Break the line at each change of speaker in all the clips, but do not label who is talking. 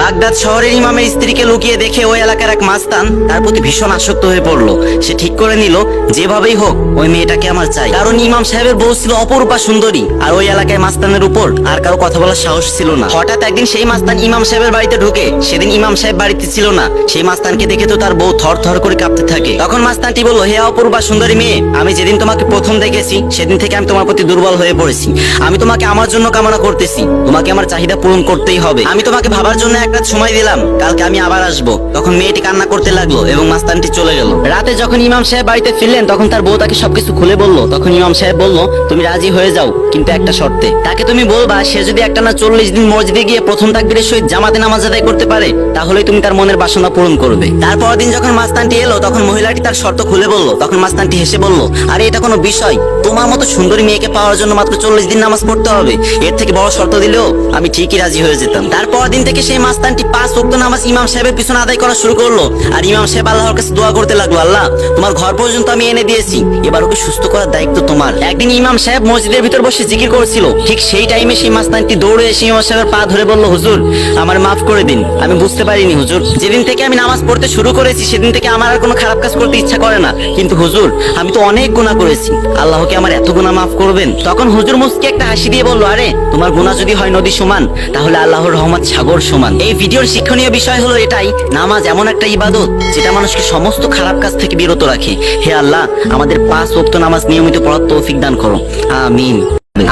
Baghdad শহরের ইমামের স্ত্রীকে লুকিয়ে দেখে ওই এলাকার এক মাস্তান তার প্রতি ভীষণ আসক্ত হয়ে পড়লো। সে ঠিক করে নিল যেভাবেই হোক ওই মেয়েটাকে আমার চাই, কারণ ইমাম সাহেবের বউ ছিল অপরূপা সুন্দরী, আর ওই এলাকায় মাস্তানের উপর আর কারো কথা বলার সাহস ছিল না। হঠাৎ একদিন সেই মাস্তান ইমাম সাহেবের বাড়িতে ঢুকে। সেদিন ইমাম সাহেব বাড়িতে ছিল না। সেই মাস্তানকে দেখে তো তার বউ থর থর করে কাঁপতে থাকে। তখন মাস্তানটি বলল, হে অপরূপা সুন্দরী মেয়ে, আমি যেদিন তোমাকে প্রথম দেখেছি সেদিন থেকে আমি তোমার প্রতি দুর্বল হয়ে পড়েছি। আমি তোমাকে আমার জন্য কামনা করতেছি, তোমাকে আমার চাহিদা পূরণ করতেই হবে। আমি তোমাকে ভাবার জন্য এক রাত সময় দিলাম, কালকে আমি আবার আসবো। তখন মেয়েটি কান্না করতে লাগলো এবং মাস্তানটি চলে গেল। রাতে যখন ইমাম সাহেব বাড়িতে ফিরলেন তখন তার বউ তাকে সবকিছু খুলে বলল। তখন ইমাম সাহেব বলল, তুমি রাজি হয়ে যাও, কিন্তু একটা শর্তে। তাকে তুমি বলবা সে যদি একটা না 40 দিন মসজিদে গিয়ে প্রথম তাকবীরের সহিত জামাতে নামাজ আদায় করতে পারে তাহলে তুমি তার মনের বাসনা পূরণ করবে। তারপর দিন যখন মাস্তানটি এলো তখন মহিলাটি তার শর্ত খুলে বলল। তখন মাস্তানটি হেসে বলল, আরে এটা কোনো বিষয়, তোমার মতো সুন্দরী মেয়েকে পাওয়ার জন্য মাত্র 40 দিন নামাজ পড়তে হবে, এর থেকে বড় শর্ত দিলেও আমি ঠিকই রাজি হয়ে যেতাম। তারপর দিন থেকে সেই মাস্তানটি 5 ওয়াক্ত নামাজ ইমাম সাহেবের পিছনে আদায় করা শুরু করলো। আর ইমাম সাহেব আল্লাহর কাছে দোয়া করতে লাগলো, আল্লাহ তোমার ঘর পর্যন্ত আমি এনে দিয়েছি, এবার ওকে সুস্থ করার দায়িত্ব তোমার। একদিন ইমাম সাহেব মসজিদের ভিতর বসে জিকির করছিল। ঠিক সেই টাইমে সেই মাস্তানটি দৌড়ে এসে ইমাম সাহেবের পা ধরে বলল, হুজুর আমার মাফ করে দিন, আমি বুঝতে পারিনি হুজুর, যেদিন থেকে আমি নামাজ পড়তে শুরু করেছি সেদিন থেকে আমার আর কোনো খারাপ কাজ করতে ইচ্ছা করে না, কিন্তু হুজুর আমি তো অনেক গুনাহ করেছি, আল্লাহকে আমার এত গুনাহ মাফ করবেন? তখন হুজুর মুস্কি একটা হাসি দিয়ে বলল, আরে তোমার গুনাহ যদি হয় নদী সমান তাহলে আল্লাহর রহমত সাগর সমান। এই ভিডিওর শিক্ষণীয় বিষয় হলো এটাই, নামাজ এমন একটা ইবাদত যেটা মানুষকে সমস্ত খারাপ কাজ থেকে বিরত রাখে। হে আল্লাহ আমাদের 5 ওয়াক্ত নামাজ নিয়মিত পড়ার তৌফিক দান করো, আমিন।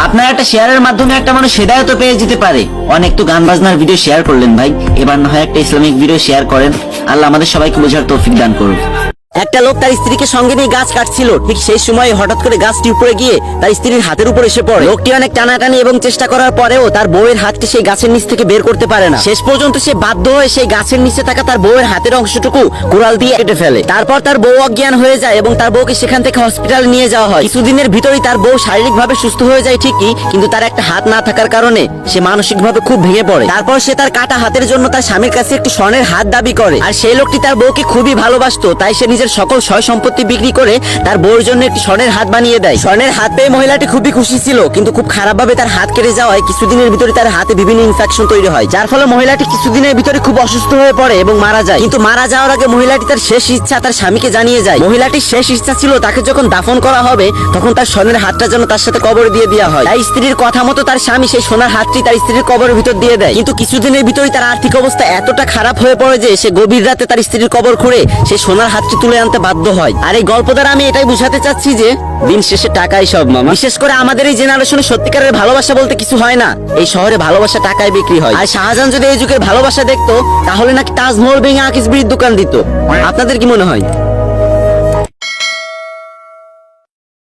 আপনার একটা শেয়ারের মাধ্যমে একটা মানুষ হেদায়েত পেয়ে যেতে পারে। অনেক তো গান বাজনার ভিডিও শেয়ার করলেন ভাই, এবার না হয় একটা ইসলামিক ভিডিও শেয়ার করেন। আল্লাহ আমাদের সবাইকে বোঝার তৌফিক দান করুন। একটা লোক তার স্ত্রীকে সঙ্গে নিয়ে গাছ কাটছিল। ঠিক সেই সময় হঠাৎ করে গাছটি উপরে গিয়ে তার স্ত্রীর হাতের উপর এসে পড়ে। লোকটি অনেক টানাটানি এবং চেষ্টা করার পরেও তার বউয়ের হাতটি সেই গাছের নিচ থেকে বের করতে পারে না। শেষ পর্যন্ত সে বাধ্য হয়ে সেই গাছের নিচে থাকা তার বউয়ের হাতের অংশটুকু কুড়াল দিয়ে কেটে ফেলে। তারপর তার বউ অজ্ঞান হয়ে যায় এবং তার বউকে সেখান থেকে হসপিটালে নিয়ে যাওয়া হয়। কিছুদিনের ভিতরেই তার বউ শারীরিকভাবে সুস্থ হয়ে যায় ঠিকই, কিন্তু তার একটা হাত না থাকার কারণে সে মানসিকভাবে খুব ভেঙে পড়ে। তারপর সে তার কাটা হাতের জন্য তার স্বামীর কাছে একটি স্বর্ণের হাত দাবি করে। আর সেই লোকটি তার বউকে খুবই ভালোবাসতো, তাই সে নিজের সকল সয় সম্পত্তি বিক্রি করে তার বউর জন্য একটি স্বর্ণের হাত বানিয়ে দেয়। স্বর্ণের হাত পেয়ে মহিলাটি খুবই খুশি ছিল, কিন্তু খুব খারাপ ভাবে তার হাত কেটে যাওয়ায় কিছুদিনের ভিতরে তার হাতে বিভিন্ন ইনফেকশন তৈরি হয়, যার ফলে মহিলাটি কিছুদিনের ভিতরে খুব অসুস্থ হয়ে পড়ে এবং মারা যায়। কিন্তু মারা যাওয়ার আগে মহিলাটি তার শেষ ইচ্ছা তার স্বামীকে জানিয়ে যায়। মহিলাটির শেষ ইচ্ছা ছিল তাকে যখন দাফন করা হবে তখন তার স্বর্ণের হাতটা যেন তার সাথে কবরে দিয়ে দেওয়া হয়। তাই স্ত্রীর কথা মতো তার স্বামী সেই সোনার হাতটি তার স্ত্রীর কবরের ভিতর দিয়ে দেয়। কিন্তু কিছুদিনের ভিতরেই তার আর্থিক অবস্থা এতটা খারাপ হয়ে পড়ে যে সে গভীর রাতে তার স্ত্রীর কবর খুঁড়ে সেই সোনার হাতটি তুলে আনতে বাধ্য হয়। আর এই গল্প দ্বারা আমি এটাই বুঝাতে চাচ্ছি যে দিন শেষে টাকাই সব মামা। বিশেষ করে আমাদের এই জেনারেশনে সত্যিকারের ভালোবাসা বলতে কিছু হয় না, এই শহরে ভালোবাসা টাকায় বিক্রি হয়। আর শাহজাহান যদি এই যুগের ভালোবাসা দেখতো তাহলে নাকি তাজমহল ভেঙে আকিস বিড়ির দোকান দিত। আপনাদের কি মনে হয়?